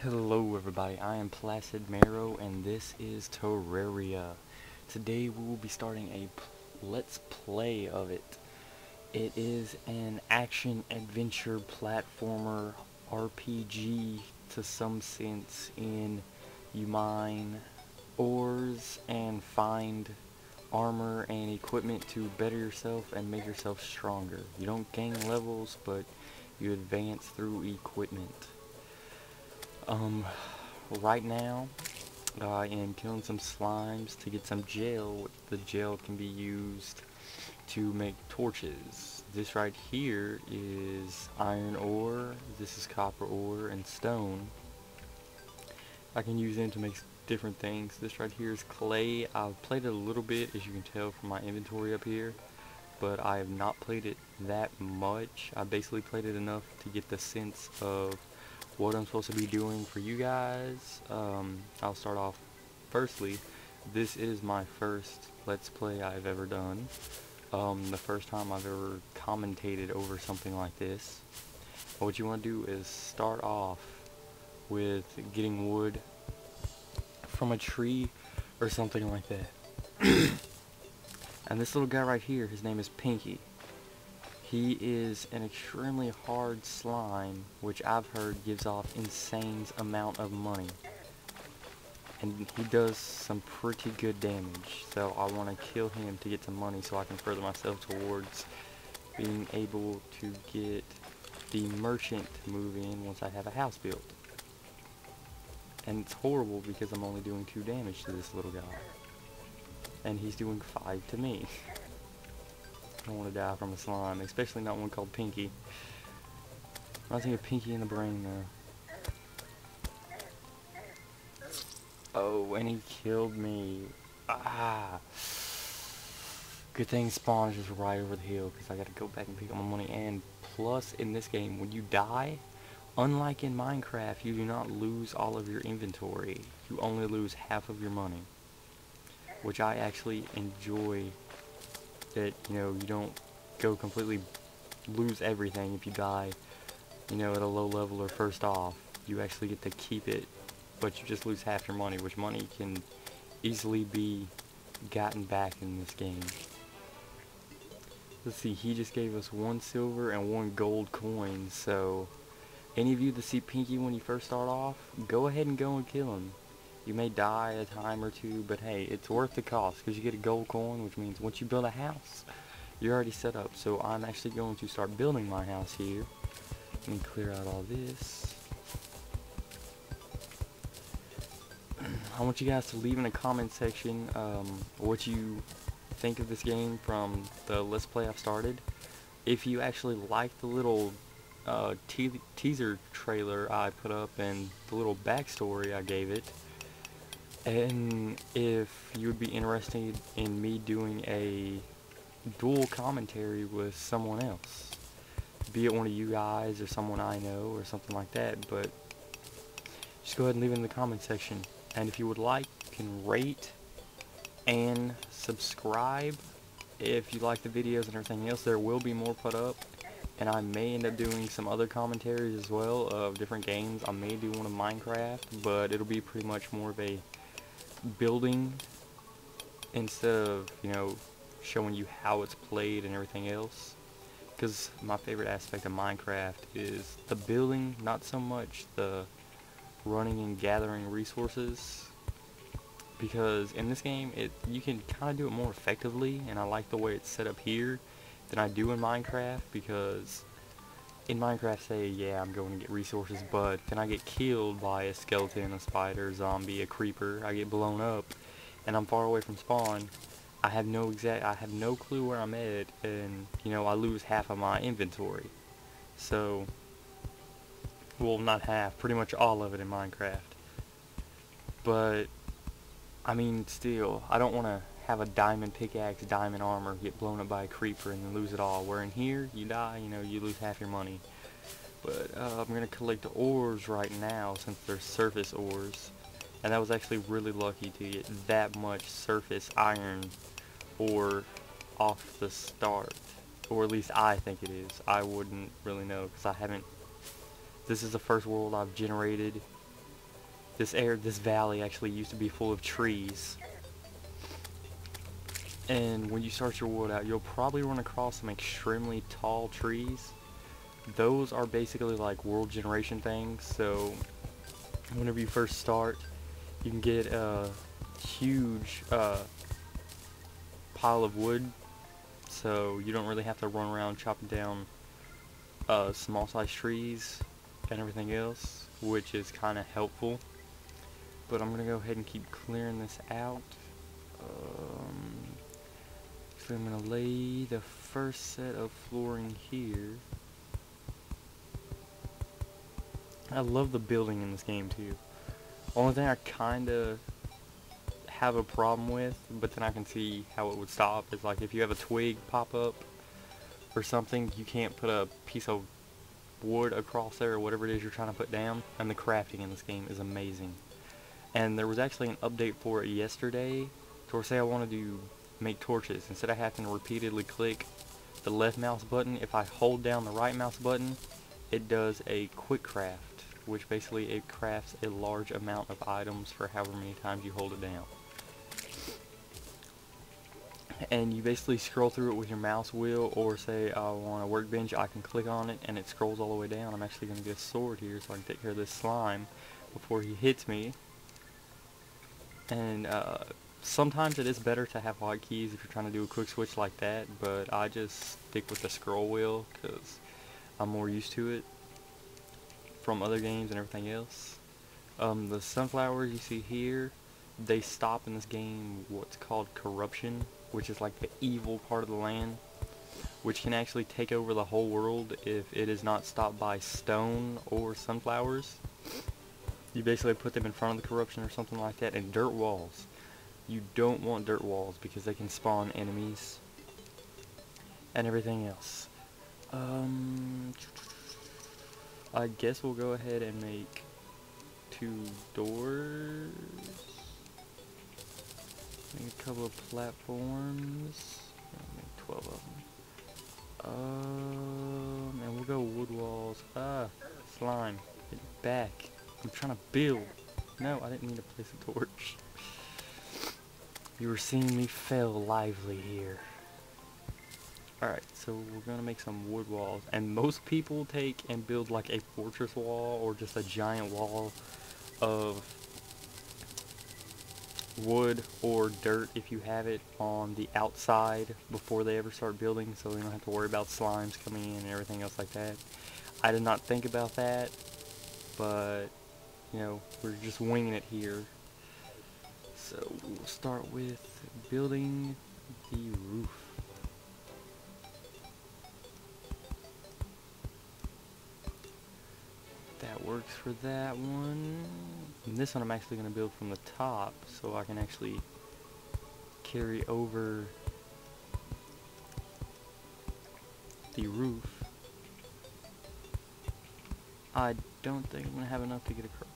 Hello everybody, I am Placid Marrow and this is Terraria. Today we will be starting a let's play of it. It is an action adventure platformer RPG to some sense in you mine ores and find armor and equipment to better yourself and make yourself stronger. You don't gain levels, but you advance through equipment. Um, right now, I am killing some slimes to get some gel. The gel can be used to make torches. This right here is iron ore, this is copper ore, and stone. I can use them to make different things. This right here is clay. I've played it a little bit, as you can tell from my inventory up here, but I have not played it that much. I basically played it enough to get the sense of what I'm supposed to be doing for you guys. I'll start off. Firstly, this is my first Let's Play I've ever done. The first time I've ever commentated over something like this. What you want to do is start off with getting wood from a tree or something like that. And this little guy right here, his name is Pinky. He is an extremely hard slime, which I've heard gives off insane amount of money. And he does some pretty good damage, so I want to kill him to get some money so I can further myself towards being able to get the merchant to move in once I have a house built. And it's horrible because I'm only doing 2 damage to this little guy. And he's doing 5 to me. I don't want to die from a slime, especially not one called Pinky. I think of Pinky in the brain though. Oh, and he killed me. Ah. Good thing spawn is just right over the hill because I got to go back and pick up my money. And plus, in this game, when you die, unlike in Minecraft, you do not lose all of your inventory. You only lose half of your money, which I actually enjoy. That, you know, you don't go completely lose everything if you die, you know, at a low level or first off. You actually get to keep it, but you just lose half your money, which money can easily be gotten back in this game. Let's see, he just gave us 1 silver and 1 gold coin, so any of you that see Pinky when you first start off, go ahead and go and kill him. You may die a time or 2, but hey, it's worth the cost because you get a gold coin, which means once you build a house, you're already set up. So I'm actually going to start building my house here. Let me clear out all this. I want you guys to leave in the comment section what you think of this game from the Let's Play I've started. If you actually like the little teaser trailer I put up and the little backstory I gave it. And if you would be interested in me doing a dual commentary with someone else, be it one of you guys or someone I know or something like that, but just go ahead and leave it in the comment section. And if you would like, you can rate and subscribe if you like the videos and everything else. There will be more put up, and I may end up doing some other commentaries as well of different games. I may do one of Minecraft, but it'll be pretty much more of a building instead of, you know, showing you how it's played and everything else, because my favorite aspect of Minecraft is the building, not so much the running and gathering resources, because in this game you can kind of do it more effectively, and I like the way it's set up here than I do in Minecraft. Because in Minecraft, say, yeah, I'm going to get resources, but then I get killed by a skeleton, a spider, a zombie, a creeper. I get blown up, and I'm far away from spawn. I have no clue where I'm at, and, you know, I lose half of my inventory. So, well, not half, pretty much all of it in Minecraft. But, I mean, still, I don't want to have a diamond pickaxe, diamond armor, get blown up by a creeper and then lose it all. Where in here, you die, you know, you lose half your money. But I'm going to collect the ores right now since they're surface ores. And that was actually really lucky to get that much surface iron ore off the start. Or at least I think it is. I wouldn't really know because I haven't... This is the first world I've generated this valley actually used to be full of trees. And when you start your world out, you'll probably run across some extremely tall trees. Those are basically like world generation things, so whenever you first start, you can get a huge pile of wood, so you don't really have to run around chopping down small sized trees and everything else, which is kind of helpful. But I'm gonna go ahead and keep clearing this out. So I'm gonna lay the first set of flooring here. I love the building in this game too. Only thing I kinda have a problem with, but then I can see how it would stop, is like if you have a twig pop up or something, you can't put a piece of wood across there or whatever it is you're trying to put down, and the crafting in this game is amazing. And there was actually an update for it yesterday, to where say I wanted to make torches, instead of having to repeatedly click the left mouse button, if I hold down the right mouse button, it does a quick craft, which basically it crafts a large amount of items for however many times you hold it down. And you basically scroll through it with your mouse wheel, or say I want a workbench, I can click on it and it scrolls all the way down. I'm actually going to get a sword here so I can take care of this slime before he hits me. And sometimes it is better to have hotkeys if you're trying to do a quick switch like that, but I just stick with the scroll wheel because I'm more used to it from other games and everything else. The sunflowers you see here, they stop in this game what's called corruption, which is like the evil part of the land, which can actually take over the whole world if it is not stopped by stone or sunflowers. You basically put them in front of the corruption or something like that. And dirt walls, you don't want dirt walls because they can spawn enemies and everything else. I guess we'll go ahead and make 2 doors. Make a couple of platforms. Make 12 of them. And we'll go wood walls. Ah, slime, get back. I'm trying to build. No, I didn't mean to place a torch. You were seeing me fail lively here. Alright, so we're gonna make some wood walls. And most people take and build like a fortress wall or just a giant wall of wood or dirt if you have it on the outside before they ever start building, so they don't have to worry about slimes coming in and everything else like that. I did not think about that, but you know, we're just winging it here. So we'll start with building the roof. That works for that one. And this one I'm actually going to build from the top, so I can actually carry over the roof. I don't think I'm going to have enough to get across.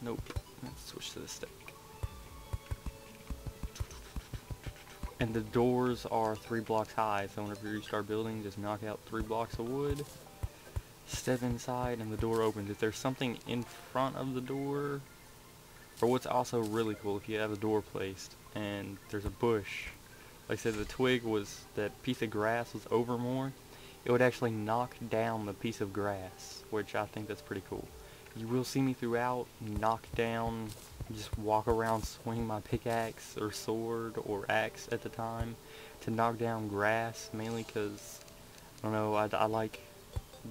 Nope. Let's switch to the stick. And the doors are 3 blocks high, so whenever you start building, just knock out 3 blocks of wood, step inside, and the door opens. If there's something in front of the door, or what's also really cool, if you have a door placed and there's a bush, like I said, the twig was, that piece of grass was over more, it would actually knock down the piece of grass, which I think that's pretty cool. You will see me throughout knock down, just walk around, swing my pickaxe or sword or axe at the time to knock down grass, mainly because, I don't know, I like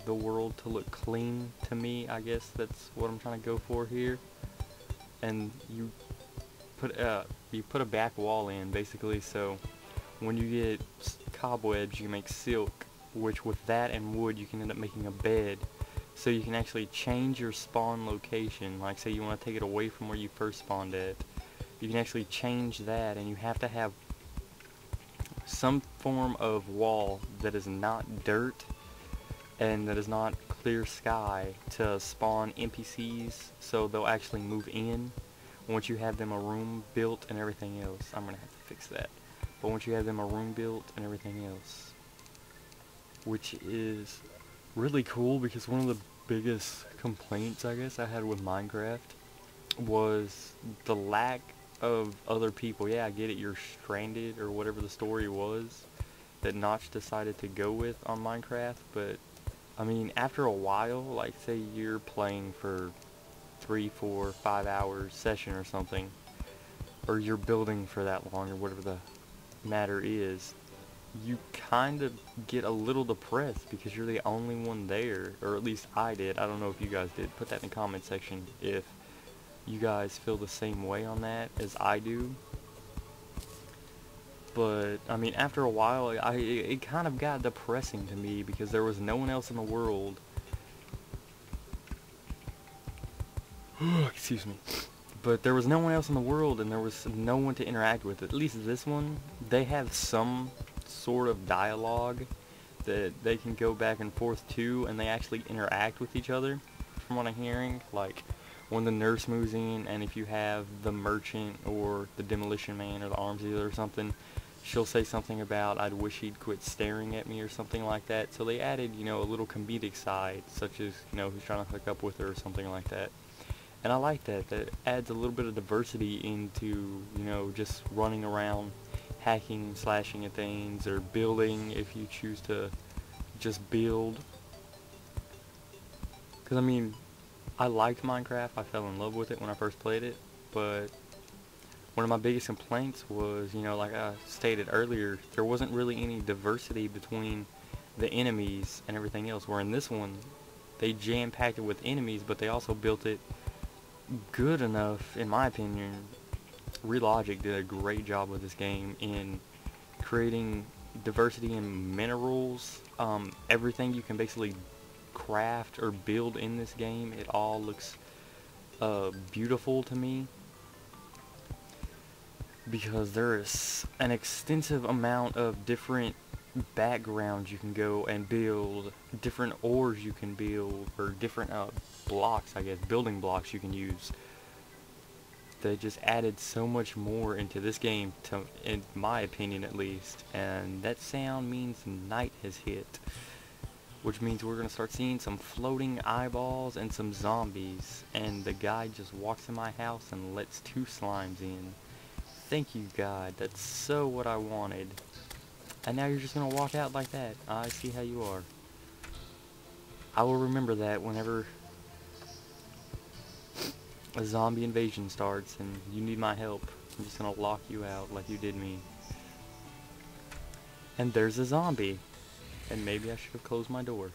the world to look clean to me. I guess that's what I'm trying to go for here. And you put a back wall in, basically, so when you get cobwebs you can make silk, which with that and wood you can end up making a bed. So you can actually change your spawn location, like say you want to take it away from where you first spawned at. You can actually change that, and you have to have some form of wall that is not dirt and that is not clear sky to spawn NPCs, so they'll actually move in once you have them a room built and everything else. I'm gonna have to fix that. But once you have them a room built and everything else, which is really cool, because one of the biggest complaints I guess I had with Minecraft was the lack of other people. Yeah, I get it, you're stranded or whatever the story was that Notch decided to go with on Minecraft, but I mean, after a while, like say you're playing for 3, 4, 5 hours session or something, or you're building for that long or whatever the matter is, you kind of get a little depressed because you're the only one there, or at least I did. I don't know if you guys did. Put that in the comment section if you guys feel the same way on that as I do. But I mean, after a while, it kind of got depressing to me because there was no one else in the world. Excuse me. But there was no one else in the world, and there was no one to interact with. At least this one, they have some sort of dialogue that they can go back and forth to, and they actually interact with each other, from what I'm hearing. Like, when the nurse moves in, and if you have the merchant, or the demolition man, or the arms dealer or something, she'll say something about, I'd wish he'd quit staring at me, or something like that. So they added, you know, a little comedic side, such as, you know, who's trying to hook up with her, or something like that. And I like that. That adds a little bit of diversity into, you know, just running around, hacking, slashing at things, or building if you choose to just build. Because, I mean, I liked Minecraft. I fell in love with it when I first played it. But one of my biggest complaints was, you know, like I stated earlier, there wasn't really any diversity between the enemies and everything else. Where in this one, they jam-packed it with enemies, but they also built it good enough, in my opinion. Relogic did a great job with this game in creating diversity in minerals. Everything you can basically craft or build in this game, it all looks beautiful to me, because there is an extensive amount of different backgrounds you can go and build, different ores you can build, or different blocks, I guess, building blocks you can use. They just added so much more into this game, to, in my opinion at least, and that sound means night has hit, which means we're going to start seeing some floating eyeballs and some zombies, and the guy just walks in my house and lets 2 slimes in. Thank you, God, that's so what I wanted. And now you're just going to walk out like that. I see how you are. I will remember that whenever a zombie invasion starts and you need my help. I'm just going to lock you out like you did me. And there's a zombie. And maybe I should have closed my door.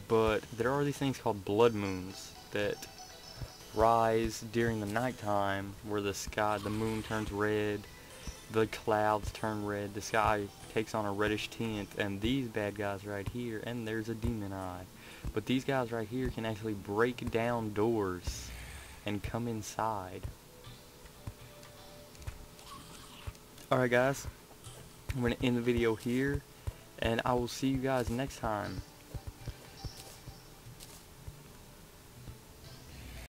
But there are these things called blood moons that rise during the nighttime, where the sky, the moon turns red, the clouds turn red, the sky takes on a reddish tint, and these bad guys right here, and there's a demon eye. But these guys right here can actually break down doors and come inside. Alright guys, I'm going to end the video here, and I will see you guys next time.